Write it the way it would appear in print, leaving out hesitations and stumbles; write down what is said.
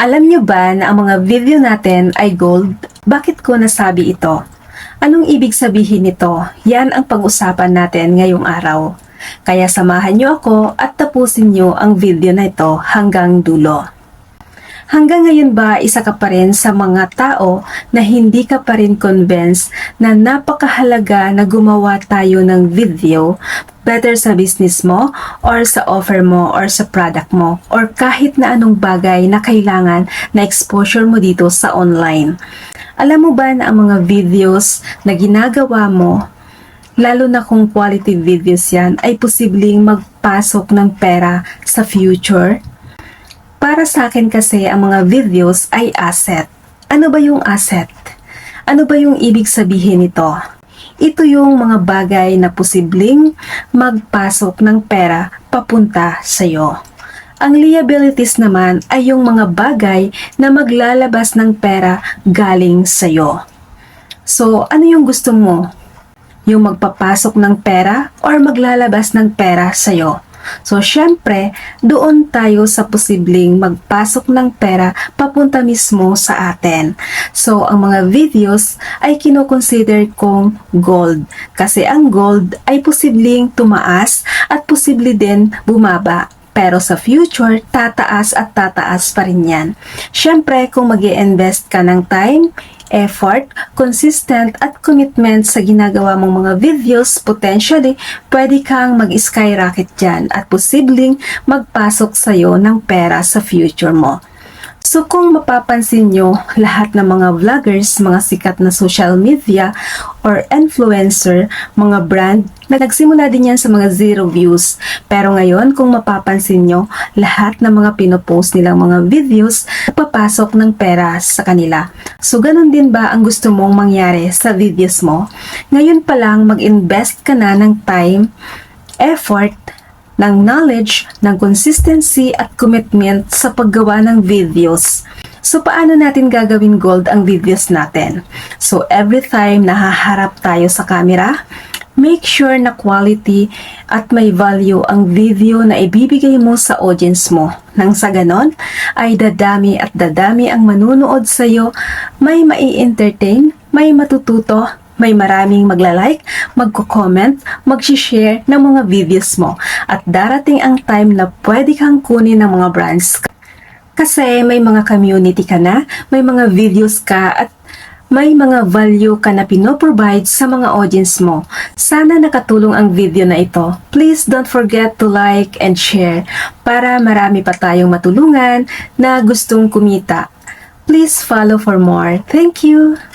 Alam nyo ba na ang mga video natin ay gold? Bakit ko nasabi ito? Anong ibig sabihin nito? Yan ang pag-usapan natin ngayong araw. Kaya samahan nyo ako at tapusin nyo ang video na ito hanggang dulo. Hanggang ngayon ba isa ka pa rin sa mga tao na hindi ka pa rin convinced na napakahalaga na gumawa tayo ng video, better sa business mo or sa offer mo or sa product mo or kahit na anong bagay na kailangan na exposure mo dito sa online? Alam mo ba na ang mga videos na ginagawa mo, lalo na kung quality videos yan, ay posibleng magpasok ng pera sa future? Para sa akin kasi ang mga videos ay asset. Ano ba yung asset? Ano ba yung ibig sabihin nito? Ito yung mga bagay na posibleng magpasok ng pera papunta sa iyo. Ang liabilities naman ay yung mga bagay na maglalabas ng pera galing sa iyo. So, ano yung gusto mo? Yung magpapasok ng pera or maglalabas ng pera sa iyo? So, syempre, doon tayo sa posibleng magpasok ng pera papunta mismo sa atin. So, ang mga videos ay kinoconsider kong gold. Kasi ang gold ay posibleng tumaas at posible din bumaba. Pero sa future, tataas at tataas pa rin yan. Syempre, kung mag-i-invest ka ng time, effort, consistent at commitment sa ginagawa mong mga videos, potentially, pwede kang mag-skyrocket dyan at posibleng magpasok sa'yo ng pera sa future mo. So kung mapapansin nyo, lahat ng mga vloggers, mga sikat na social media or influencer, mga brand, na nagsimula din yan sa mga 0 views. Pero ngayon, kung mapapansin nyo, lahat ng mga pinopost nilang mga videos, papasok ng pera sa kanila. So ganun din ba ang gusto mong mangyari sa videos mo? Ngayon pa lang mag-invest ka na ng time, effort, ng knowledge, ng consistency at commitment sa paggawa ng videos. So, paano natin gagawin gold ang videos natin? So, every time nahaharap tayo sa camera, make sure na quality at may value ang video na ibibigay mo sa audience mo. Nang sa ganon, ay dadami at dadami ang manunood sa'yo, may mai-entertain, may matututo, may maraming magla-like, magko-comment, mag-share ng mga videos mo. At darating ang time na pwede kang kunin ng mga brands. Kasi may mga community ka na, may mga videos ka at may mga value ka na pinoprovide sa mga audience mo. Sana nakatulong ang video na ito. Please don't forget to like and share para marami pa tayong matulungan na gustong kumita. Please follow for more. Thank you!